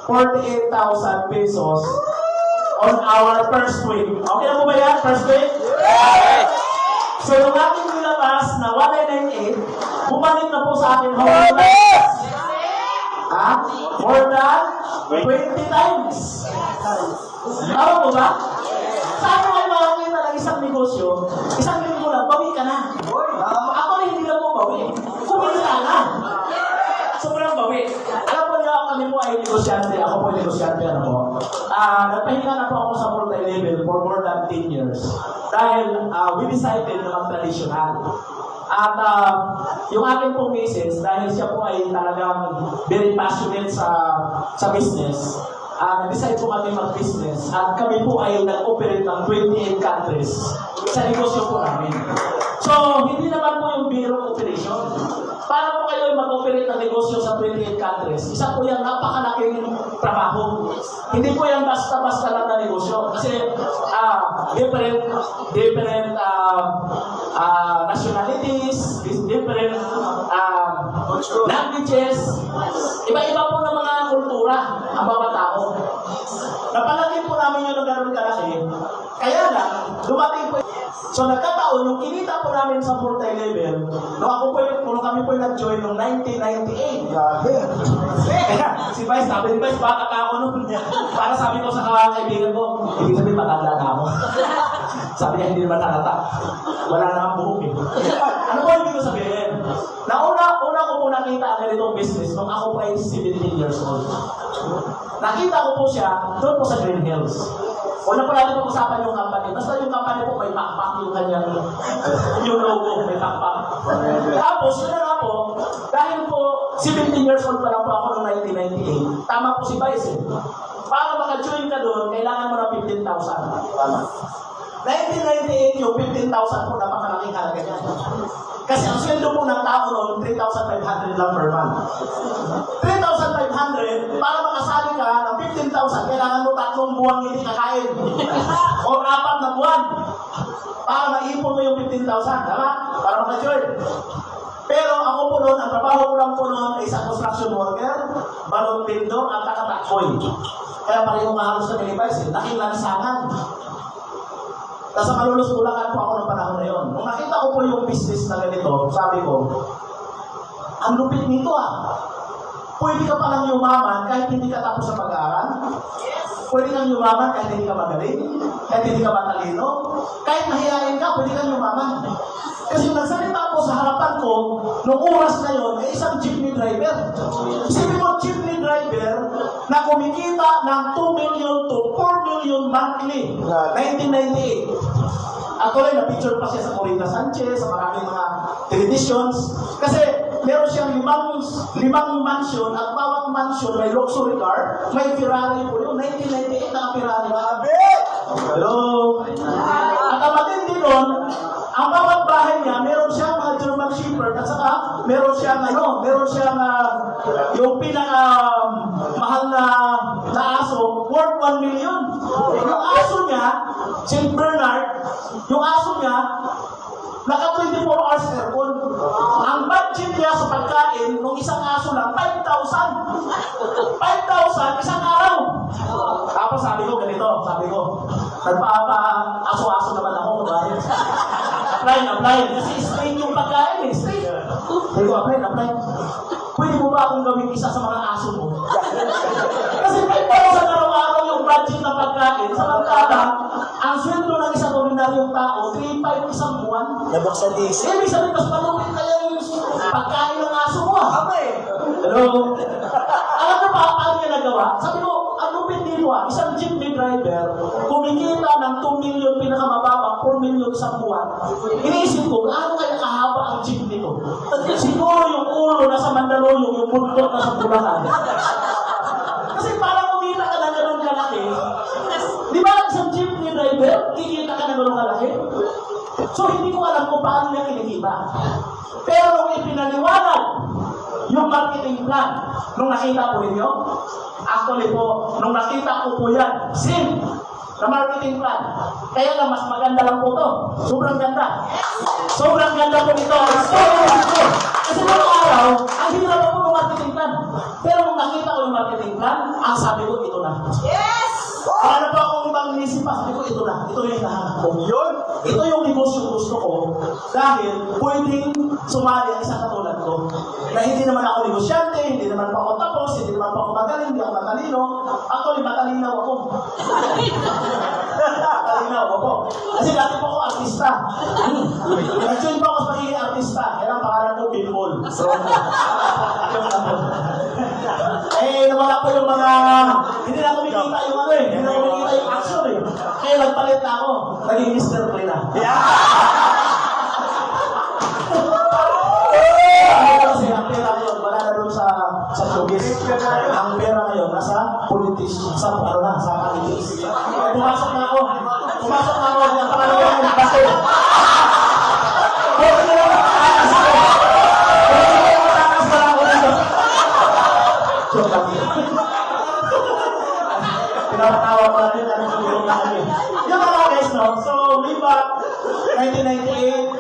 48,000 pesos on our first week. Okay na po ba yan? First week? So, yung aking nilabas na 1998, bumalik na po sa akin how many times? Ha? More than 20 times. Tama po ba? Saan mo kayo makakita ng isang negosyo, isang linggo lang, bawi ka na. Ako rin hindi lang mo bawi. Kumita na. Sobrang bawi. Alam mo niyo, kami po ay negosyante. Ako po ay negosyante. Nagpahinga na po ako sa multi-level for more than 10 years. Dahil we decided na mag-traditional. At yung akin pong misis, dahil siya po ay talagang very passionate sa business, nag-decide po kami mag-business at kami po ay nag-operate ng 28 countries sa negosyo po namin. So, hindi naman po yung biro operation. Para po kayo mag-operate ng negosyo sa 28 countries, isa po yan napakalaking trabaho. Hindi po yan basta-basta lang na negosyo. Kasi different nationalities, different languages, iba-iba po ng mga kultura ang bawat tao. Napalagay po namin yung gano'n kalaki. Kaya lang, dumating po. So nagkataon, yung kinita po namin sa multi-level, nung kami po nag-join noong 1998. Si Vice, sabi ni Vice, baka ka ako noon. Para sabi ko sa kaibigan ko, hindi sabihin matanda na ako. Sabi niya, hindi naman nakata. Wala na ang buhok eh. Ano po hindi ko sabihin? Una ko po nakita ang ganitong business nung ako po ay 17 years old. Nakita ko po siya doon po sa Green Hills. Una po natin pag-usapan yung company. Basta yung company po may backpack yung kanyang yung logo, may backpack. Tapos, yun na nga po, dahil po 17 years old pa lang po ako noong 1998, tama po si Vice eh. Para maka-join ka doon, kailangan mo na 15,000. Tama. 1998, yung 15,000 po, napakalaking halaga niya. Kasi ang sweldo po ng tao noon, 3,500 lang per month. 3,500, para makasali ka ng 15,000, kailangan mo 3 buwang hindi kakain. O 4 na buwan. Para maipon mo yung 15,000, tama? Para maka-join. Pero ako po noon, ang trabaho ko lang po noon ay isang construction worker, balon vendor, at takatakoy. Kaya pareho mahalos na Pilipinas, laking lansangan. Nasa malulus-ulakan po ako ng panahon na yun. Nung nakita ko po yung business na ganito, sabi ko, ang lupit nito Pwede ka palang yumaman kahit hindi ka tapos sa pag-aaral. Pwede kang yumaman kahit hindi ka magaling, kahit hindi ka matalino. Kahit mahihayin ka, pwede kang yumaman. Kasi yung nagsalita po sa harapan ko, noong oras na yun, ay isang jeepney driver. Isipin mo, jeepney driver na kumikita ng 2 million to 4 million monthly, 1998. Actually, na-picture pa siya sa Corina Sanchez, sa maraming mga televisions. Kasi meron siyang limang mansion at bawat mansion may luxury car, may Ferrari po yun. 1998 na Ferrari. Hello? At ang matindi doon, ang bawat bahay niya, meron siyang mga German Shepherd at saka meron siyang yung pinaka mahal na aso, worth 1 million. Yung aso niya, St. Bernard, yung aso niya, naka 24 hours aircon. Ang budget niya sa pagkain, nung isang aso lang, 5,000. 5,000, isang araw. Tapos sabi ko, nagpa-aso-aso naman ako. Apply. Kasi straight yung pagkain eh, straight. Sabi ko, apply. Pwede mo ba akong gawin isa sa mga aso mo? Kasi 5,000 araw-araw yung budget ng pagkain. Samantala, ang sweldo ng isang ordinaryong tao, 3,500 isang buwan. Labak sa DC. Ibig sabihin, mas malupit kaya yung pagkain ng aso mo. Hello? Alam mo ba, paano niya nagawa? Sabi ko, ang lupit dito isang jeepney driver, kumikita ng 2 million pinakamababa, 4 million isang buwan. Iniisip ko, gaano kaya kahaba ang jeepney ko? Siguro yung ulo nasa Mandaluyong, yung bundok nasa Bulacan. Kasi parang kumita ka na gano'n kalaki. Di ba isang jeepney driver, kikita ka na gano'n kalaki? So hindi ko alam kung paano niya kinikita. Pero nung ipinaliwanag yung marketing plan, nung nakita po ninyo, actually po, nung nakita ko po yan, same na marketing plan. Kaya lang, mas maganda lang po to. Sobrang ganda. Sobrang ganda po nito. Kasi nung araw, ang hirap po ng marketing plan. Pero nung nakita ko yung marketing marketing plan, ang sabi ko, ito na. Yes! Ano pa akong ibang inisip pa, sabi ko, ito na. Ito yung hinahanap ko. Yun. Ito yung negosyo gusto ko dahil pwedeng sumali ang isang katulad ko. Na hindi naman ako negosyante, hindi naman pa ako tapos, hindi naman pa ako magaling, hindi ako matalino. Actually, matalinaw ako. Matalinaw ako. Kasi dati po ako artista. Nag-join pa ako sa pagiging artista. Kaya ang pangalan ko, Billboard. So, nawala po yung mga, hindi na kumikita yung ano eh, hindi na kumikita yung action eh. Kaya nagpalit na ako, naging Mr. Play na. Kasi ang pera ngayon, wala na doon sa showbiz. Ang pera ngayon, nasa politics, sa ano na, sa politics. Pumasok na ako, ang pangalan ngayon, basta pinapatawa ko natin kami sa tulong namin. Yung mga guys, no? So, way back, 1998,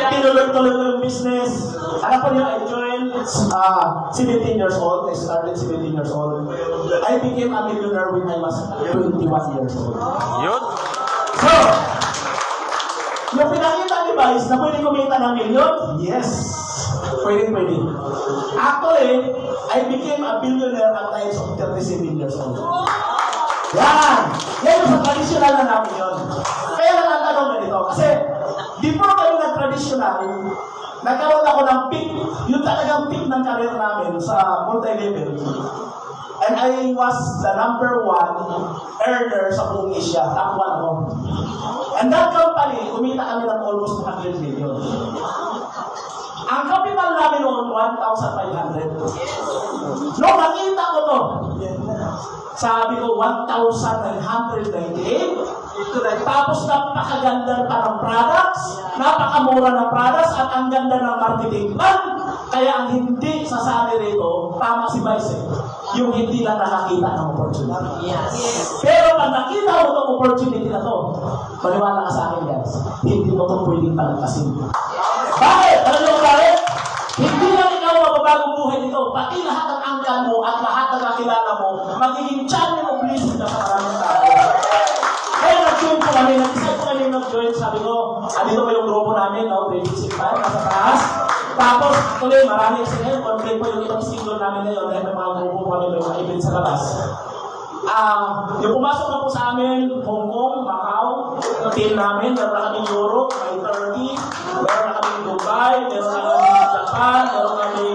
tinuloy-tuloy ko yung business. Alam ko niyo, I joined 17 years old. I started 17 years old. I became a millionaire when I was 21 years old. Yun. So, yung pinakita ni Vice na pwede kumita ng milyon, yes. Pwede. Actually, I became a billionaire at the age of 37 years old. Yan! Yan yung sa traditional na namin yun. Kaya lang ang tanong ganito. Kasi, before kami nag-traditional, nagkaroon ako ng peak, yung talagang peak ng career namin sa multi-level. And I was the #1 earner sa buong Asia. Top 1 ako. And that company, kumita kami ng almost 100 million. Ang capital namin noon, 1,500. Nung nakita ko to, sabi ko, 1,998. Tapos napakaganda pa ng products, napakamura ng products, at ang ganda ng marketing plan. Kaya ang hindi sasali rito, tama si Vice, yung hindi lang nakakita ng opportunity. Yes. Pero pag nakita mo itong opportunity na to, maniwala ka sa akin guys, hindi mo ito pwedeng palagpasin. Bakit? Alam niyo bakit? Hindi lang ikaw mababagong buhay nito, pati lahat ng angkan mo at lahat ng kakilala mo, magiging channel of blessing na sa maraming tao. Kaya nag-join po kami, nag-decide po kami nag-join, sabi ko, dito po yung grupo namin, no, Basic Time, nasa taas. Tapos, tuloy, marami kasi ngayon, content po yung ibang single namin ngayon, dahil may mga grupo po kami, may mga event sa labas. Yung pumasok na po sa amin, Hong Kong, Macau, yung team namin, meron na kami Europe, may Turkey, meron na kami Dubai, meron na kami Japan, meron na kami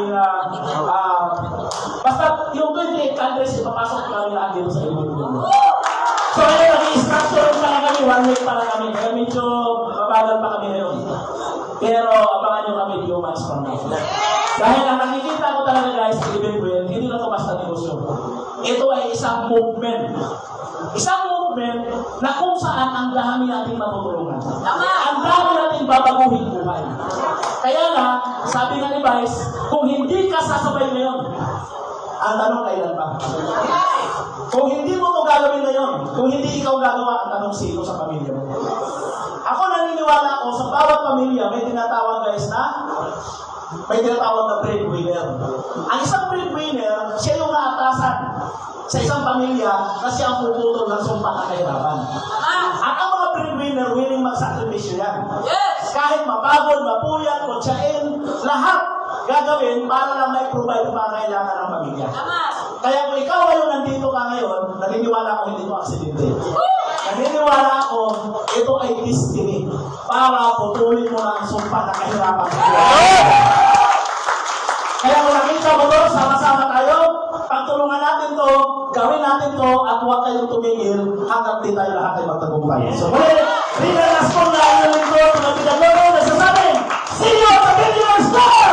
basta yung 28 countries, ipapasok namin lahat dito sa event nyo. So ngayon, nag-i-structure pa lang kami, 1 week pa lang kami, kaya medyo mabagal pa kami ngayon. Pero abangan nyo kami 2 months from now. Dahil ang nakikita ko talaga guys sa event ko yun, hindi na ito basta negosyo. Ito ay isang movement. Isang movement na kung saan ang dami natin matutulungan. Ang dami natin babaguhin buhay. Kaya nga, sabi nga ni Vice, kung hindi ka sasabay ngayon, ang tanong kailan pa? Kung hindi mo ito gagawin ngayon, kung hindi ikaw gagawa, ang tanong sino sa pamilya mo? Ako naniniwala ako sa bawat pamilya, may tinatawag guys na breadwinner. Ang isang breadwinner, siya yung naatasan sa isang pamilya na siya ang puputol ng sumpa at kahirapan. At ang mga breadwinner, willing magsakripisyo yan. Kahit mapagod, mapuyat, kutsain, lahat gagawin para lang may provide ang mga kailangan ng pamilya. Kaya kung ikaw ngayon nandito ka ngayon, naniniwala ako hindi ito aksidente. Naniniwala ako, ito ay destiny para putulin mo na ang sumpa na kahirapan. Kaya kung nakita mo to, sama-sama tayo, pagtulungan natin to, gawin natin to, at huwag kayong tumigil hanggang di tayo lahat ay magtagumpay. So, muli, Rinalas po na ang lingkod, mga pinaglaro, nagsasabing, see you at the Millionaire Star!